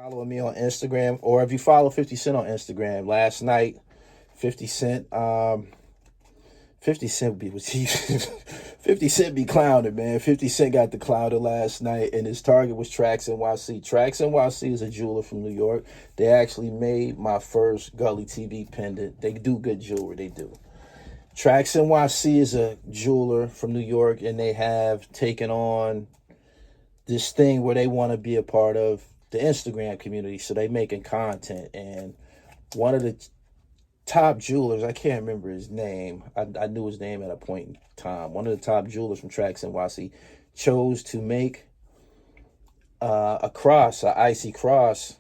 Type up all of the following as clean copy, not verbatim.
Following me on Instagram, or if you follow 50 Cent on Instagram, last night, 50 Cent, 50 Cent be was he 50 Cent be clowning, man. 50 Cent got the clowner last night, and his target was TRAX NYC. TRAX NYC is a jeweler from New York. They actually made my first Gully TV pendant. They do good jewelry, they do. TRAX NYC is a jeweler from New York, and they have taken on this thing where they want to be a part of the Instagram community, so they making content. And one of the top jewelers, I can't remember his name. I knew his name at a point in time. One of the top jewelers from TRAX NYC chose to make a cross, an icy cross,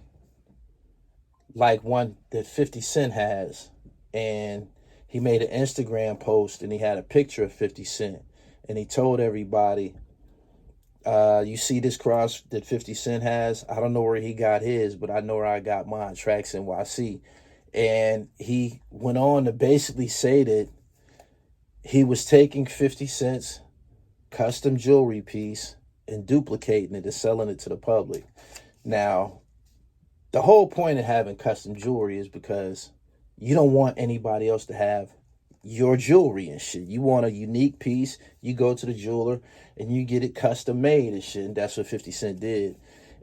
like one that 50 Cent has. And he made an Instagram post, and he had a picture of 50 Cent. And he told everybody, you see this cross that 50 Cent has? I don't know where he got his, but I know where I got mine, TRAX NYC. And he went on to basically say that he was taking 50 Cent's custom jewelry piece and duplicating it and selling it to the public. Now, the whole point of having custom jewelry is because you don't want anybody else to have your jewelry and shit. You want a unique piece, you go to the jeweler and you get it custom made and shit. And that's what 50 Cent did.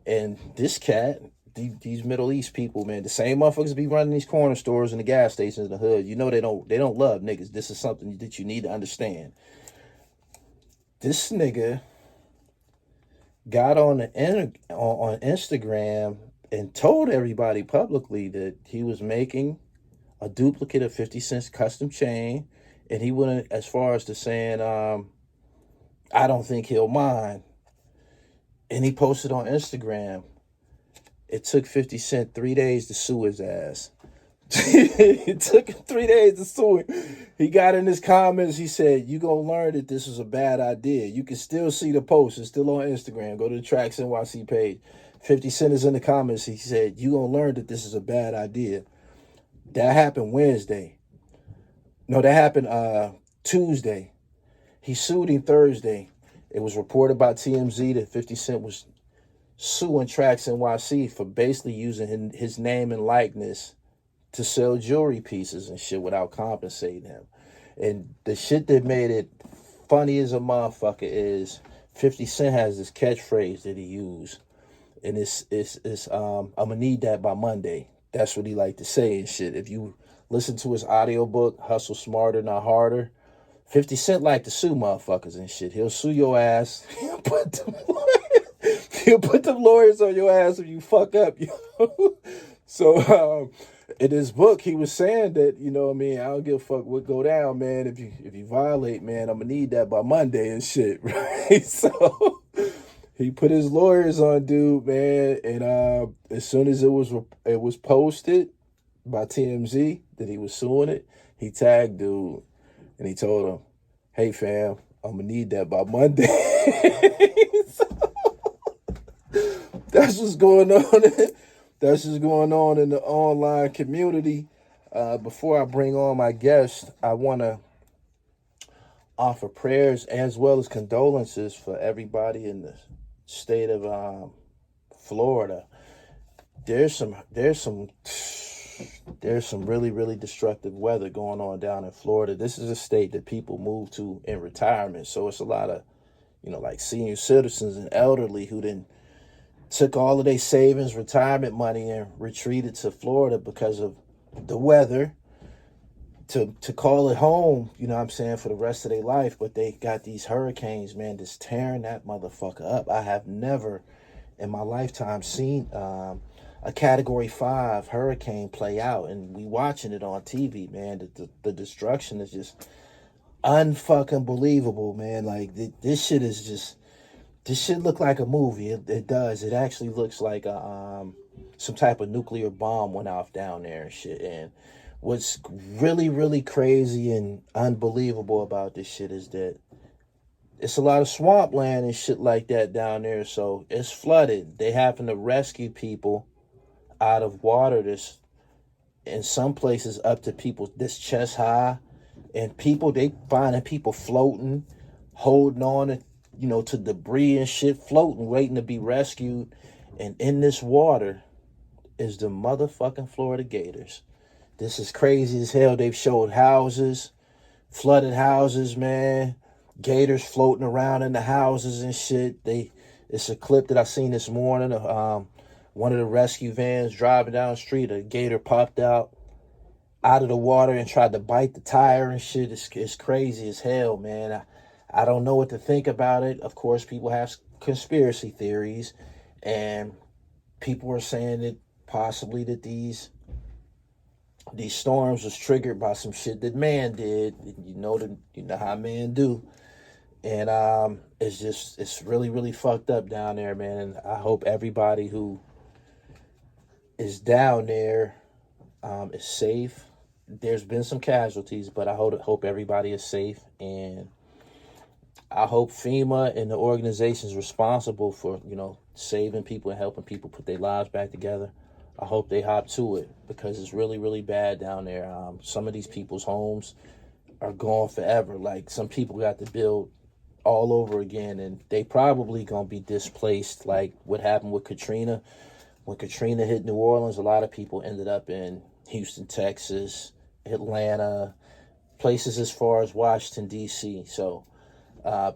And this cat, these Middle East people, man, the same motherfuckers be running these corner stores and the gas stations in the hood. You know they don't love niggas. This is something that you need to understand. This nigga got on Instagram and told everybody publicly that he was making a duplicate of 50 Cent's custom chain, and he went as far as to saying, I don't think he'll mind. And he posted on Instagram. It took 50 Cent 3 days to sue his ass. It took him 3 days to sue him. He got in his comments, he said, you gonna learn that this is a bad idea. You can still see the post. It's still on Instagram. Go to the TRAX NYC page. 50 Cent is in the comments. He said, you gonna learn that this is a bad idea. That happened Wednesday. No, that happened Tuesday. He sued him Thursday. It was reported by TMZ that 50 Cent was suing TRAX NYC for basically using his name and likeness to sell jewelry pieces and shit without compensating him. And the shit that made it funny as a motherfucker is 50 Cent has this catchphrase that he used. And it's I'm gonna need that by Monday. That's what he like to say and shit. If you listen to his audiobook, Hustle Smarter, Not Harder, 50 Cent like to sue motherfuckers and shit. He'll sue your ass. He'll put them lawyers on your ass if you fuck up. You know? So in his book, he was saying that, you know what I mean, I don't give a fuck what go down, man. If you violate, man, I'm gonna need that by Monday and shit, right? So he put his lawyers on dude, man, and as soon as it was posted by TMZ that he was suing it, he tagged dude, and he told him, hey fam, I'm gonna need that by Monday. So, that's what's going on. That's what's going on in the online community. Before I bring on my guest, I want to offer prayers as well as condolences for everybody in the state of Florida. There's some really, really destructive weather going on down in Florida. This is a state that people move to in retirement. So it's a lot of, like senior citizens and elderly who then took all of their savings, retirement money, and retreated to Florida because of the weather to call it home, you know what I'm saying, for the rest of their life. But they got these hurricanes, man, just tearing that motherfucker up. I have never in my lifetime seen a Category 5 hurricane play out, and we watching it on TV, man. The destruction is just unfucking believable, man. Like, this shit is just, this shit look like a movie. It does. It actually looks like some type of nuclear bomb went off down there and shit. And what's really, really crazy and unbelievable about this shit is that it's a lot of swampland and shit like that down there. So it's flooded. They having to rescue people out of water that's in some places up to people this chest high. And people, they finding people floating, holding on to, to debris and shit, floating, waiting to be rescued. And in this water, is the motherfucking Florida Gators. This is crazy as hell. They've showed houses, flooded houses, man. Gators floating around in the houses and shit. It's a clip that I seen this morning of one of the rescue vans driving down the street. A gator popped out of the water and tried to bite the tire and shit. It's crazy as hell, man. I don't know what to think about it. Of course, people have conspiracy theories, and people are saying that possibly that these storms was triggered by some shit that man did. You know how man do. And it's really, really fucked up down there, man. And I hope everybody who is down there is safe. There's been some casualties, but I hope everybody is safe. And I hope FEMA and the organizations responsible for, saving people and helping people put their lives back together, I hope they hop to it, because it's really, really bad down there. Some of these people's homes are gone forever. Like, some people got to build all over again, and they probably gonna be displaced, like what happened with Katrina. When Katrina hit New Orleans, a lot of people ended up in Houston, Texas, Atlanta, places as far as Washington, D.C. So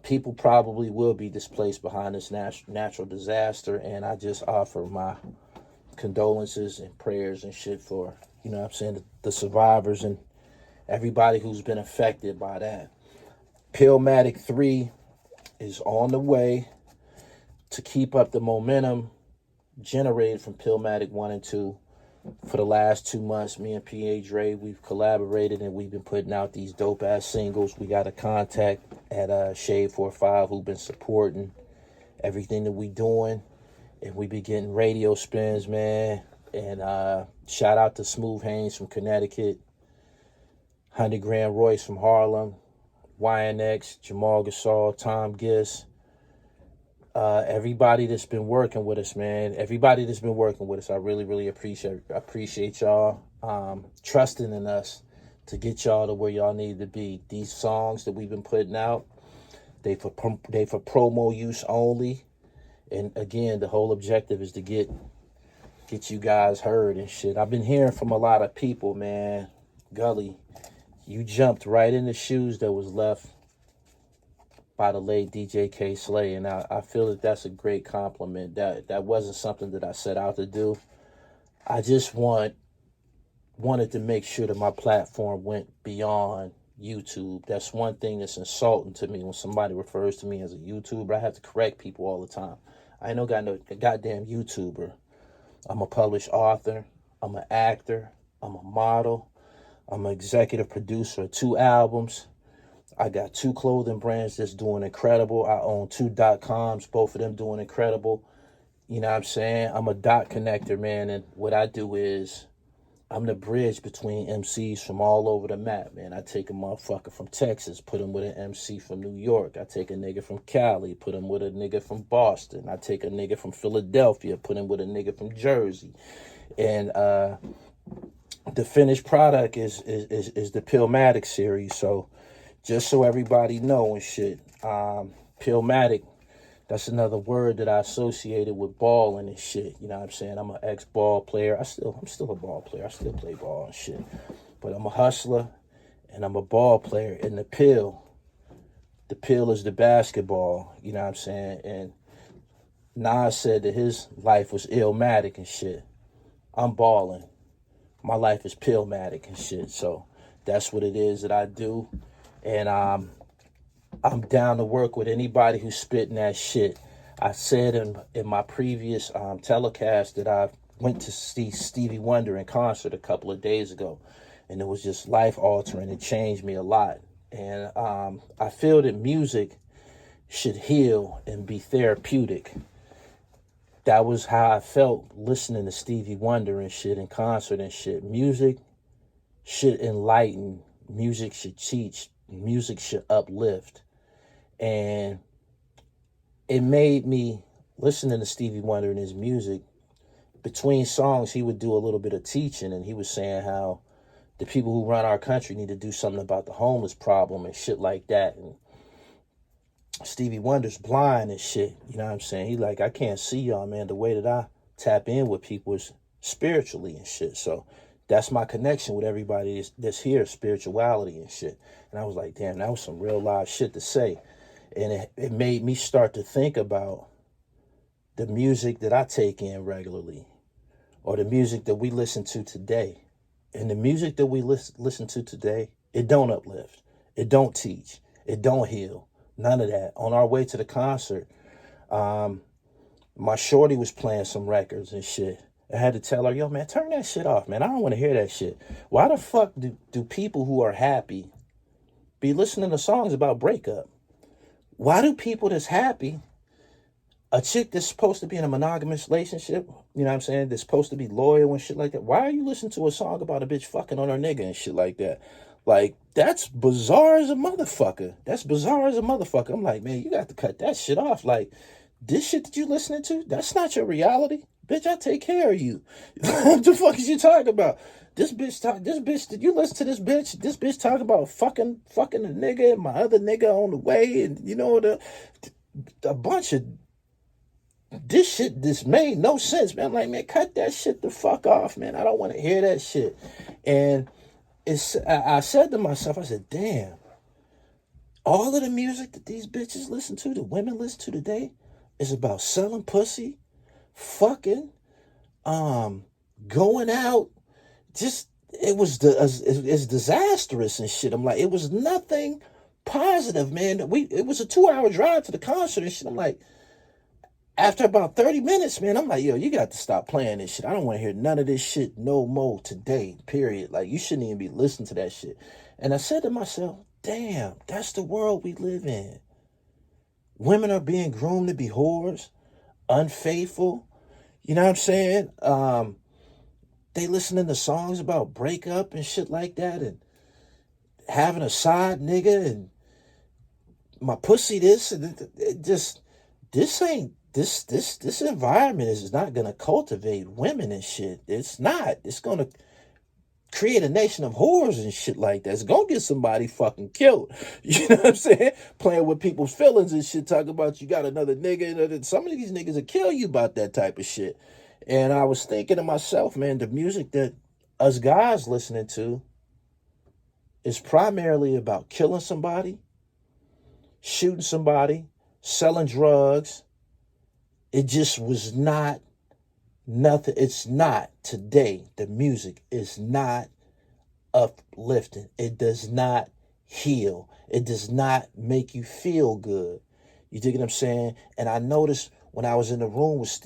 people probably will be displaced behind this natural disaster, and I just offer my condolences and prayers and shit for, the survivors and everybody who's been affected by that. Pillmatic 3 is on the way to keep up the momentum generated from Pillmatic 1 and 2. For the last 2 months, me and P.A. Dre, we've collaborated and we've been putting out these dope-ass singles. We got a contact at Shade 45 who've been supporting everything that we doing. And we be getting radio spins, man. And shout out to Smooth Haynes from Connecticut, 100 Grand Royce from Harlem, YNX, Jamal Gasol, Tom Giss, everybody that's been working with us, man. Everybody that's been working with us, I really, really appreciate y'all trusting in us to get y'all to where y'all need to be. These songs that we've been putting out, they for promo use only. And again, the whole objective is to get you guys heard and shit. I've been hearing from a lot of people, man. Gully, you jumped right in the shoes that was left by the late DJ K. Slay, and I feel that that's a great compliment. That wasn't something that I set out to do. I just wanted to make sure that my platform went beyond YouTube. That's one thing that's insulting to me when somebody refers to me as a YouTuber. I have to correct people all the time. I ain't no goddamn YouTuber. I'm a published author. I'm an actor. I'm a model. I'm an executive producer of 2 albums. I got 2 clothing brands that's doing incredible. I own 2 .coms, both of them doing incredible. You know what I'm saying? I'm a dot connector, man. And what I do is I'm the bridge between MCs from all over the map, man. I take a motherfucker from Texas, put him with an MC from New York. I take a nigga from Cali, put him with a nigga from Boston. I take a nigga from Philadelphia, put him with a nigga from Jersey. And the finished product is the Pillmatic series. So just so everybody know and shit, Pillmatic, that's another word that I associated with balling and shit. You know what I'm saying? I'm an ex-ball player. I'm still a ball player. I still play ball and shit. But I'm a hustler and I'm a ball player. And the pill is the basketball. You know what I'm saying? And Nas said that his life was illmatic and shit. I'm balling. My life is pillmatic and shit. So that's what it is that I do. And I'm down to work with anybody who's spitting that shit. I said in my previous telecast that I went to see Stevie Wonder in concert a couple of days ago, and it was just life-altering. It changed me a lot. And I feel that music should heal and be therapeutic. That was how I felt listening to Stevie Wonder and shit in concert and shit. Music should enlighten. Music should teach. Music should uplift. And it made me, listening to Stevie Wonder and his music, between songs, he would do a little bit of teaching, and he was saying how the people who run our country need to do something about the homeless problem and shit like that. And Stevie Wonder's blind and shit, you know what I'm saying? He like, I can't see y'all, man. The way that I tap in with people is spiritually and shit. So that's my connection with everybody that's here, spirituality and shit. And I was like, damn, that was some real live shit to say. And it made me start to think about the music that I take in regularly, or the music that we listen to today. And the music that we listen to today, it don't uplift, it don't teach, it don't heal, none of that. On our way to the concert, my shorty was playing some records and shit. I had to tell her, yo, man, turn that shit off, man. I don't want to hear that shit. Why the fuck do people who are happy be listening to songs about breakup? Why do people that's happy, a chick that's supposed to be in a monogamous relationship, you know what I'm saying, that's supposed to be loyal and shit like that, why are you listening to a song about a bitch fucking on her nigga and shit like that? Like, that's bizarre as a motherfucker. That's bizarre as a motherfucker. I'm like, man, you got to cut that shit off. Like, this shit that you listening to, that's not your reality. Bitch, I take care of you. What the fuck is you talking about? This bitch, did you listen to this bitch? This bitch talking about fucking a nigga and my other nigga on the way, and you know, a bunch of this shit, this made no sense, man. I'm like, man, cut that shit the fuck off, man. I don't want to hear that shit. And I said to myself, I said, damn, all of the music that these bitches listen to, the women listen to today, is about selling pussy, fucking, going out. Just, it's disastrous and shit. I'm like, it was nothing positive, man. It was a 2-hour drive to the concert and shit. I'm like, after about 30 minutes, man, I'm like, yo, you got to stop playing this shit. I don't want to hear none of this shit no more today, period. Like, you shouldn't even be listening to that shit. And I said to myself, damn, that's the world we live in. Women are being groomed to be whores, unfaithful. You know what I'm saying? They listening to songs about breakup and shit like that, and having a side nigga, and my pussy this, and it just, this environment is not gonna cultivate women and shit. It's not. It's gonna create a nation of whores and shit like that. It's gonna get somebody fucking killed. You know what I'm saying? Playing with people's feelings and shit, talking about you got another nigga, and some of these niggas will kill you about that type of shit. And I was thinking to myself, man, the music that us guys listening to is primarily about killing somebody, shooting somebody, selling drugs. It just was not nothing. It's not today. The music is not uplifting. It does not heal. It does not make you feel good. You dig what I'm saying? And I noticed when I was in the room with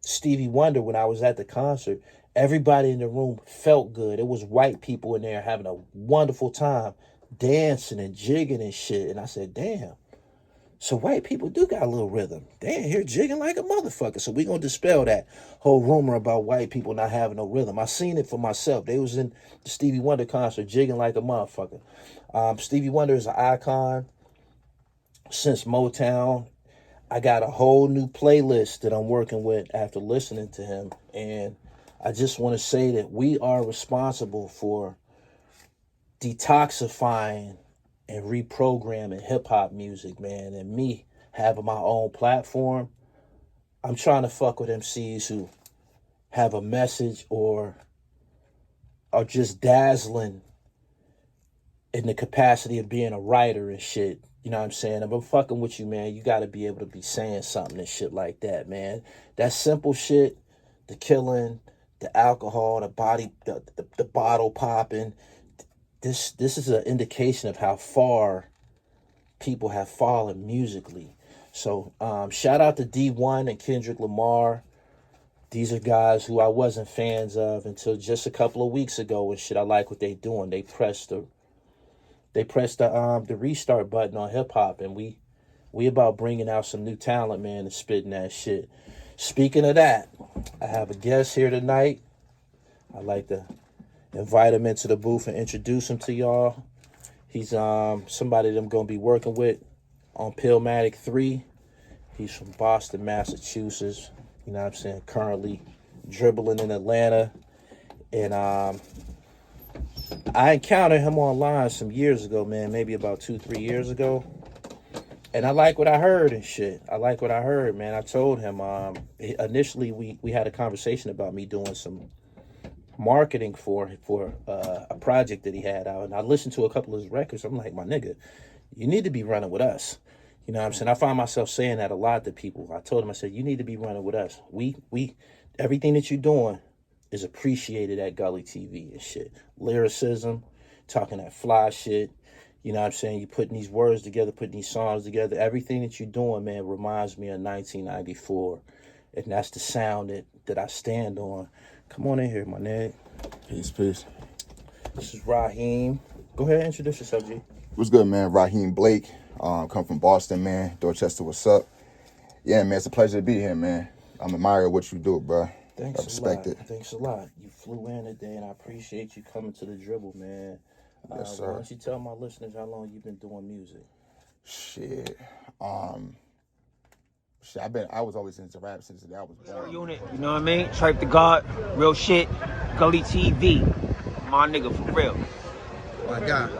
Stevie Wonder, when I was at the concert, everybody in the room felt good. It was white people in there having a wonderful time, dancing and jigging and shit. And I said, damn. So white people do got a little rhythm. They ain't here jigging like a motherfucker. So we gonna dispel that whole rumor about white people not having no rhythm. I seen it for myself. They was in the Stevie Wonder concert jigging like a motherfucker. Stevie Wonder is an icon since Motown. I got a whole new playlist that I'm working with after listening to him. And I just want to say that we are responsible for detoxifying and reprogramming hip-hop music, man. And me having my own platform, I'm trying to fuck with MCs who have a message or are just dazzling in the capacity of being a writer and shit. You know what I'm saying? If I'm fucking with you, man, you got to be able to be saying something and shit like that, man. That simple shit, the killing, the alcohol, the bottle popping, this is an indication of how far people have fallen musically. So shout out to D1 and Kendrick Lamar. These are guys who I wasn't fans of until just a couple of weeks ago and shit. I like what they doing. They pressed the restart button on hip hop, and we about bringing out some new talent, man, and spitting that shit. Speaking of that, I have a guest here tonight. I'd like to invite him into the booth and introduce him to y'all. He's somebody that I'm gonna be working with on Pillmatic 3. He's from Boston, Massachusetts. You know what I'm saying? Currently dribbling in Atlanta. And I encountered him online some years ago, man, maybe about 2-3 years ago. And I like what I heard and shit. I like what I heard, man. I told him initially we had a conversation about me doing some marketing for a project that he had out, and I listened to a couple of his records. I'm like, my nigga, you need to be running with us. You know what I'm saying? I find myself saying that a lot to people. I told him, I said, you need to be running with us. We everything that you're doing is appreciated at Gully TV and shit. Lyricism, talking that fly shit. You know what I'm saying? You putting these words together, putting these songs together. Everything that you're doing, man, reminds me of 1994. And that's the sound that I stand on. Come on in here, my nigga. Peace, peace. This is Raheem. Go ahead and introduce yourself, G. What's good, man? Raheem Blake. Come from Boston, man. Dorchester, what's up? Yeah, man, it's a pleasure to be here, man. I'm admiring what you do, bro. Thanks I respect a lot. it. Thanks a lot. You flew in today, and I appreciate you coming to the Dribble, man. Yes, sir. Why don't you tell my listeners how long you've been doing music? Shit. I was always into rap since the day I was born. Unit, you know what I mean? Tripe the God, real shit. Gully TV, my nigga for real. My God.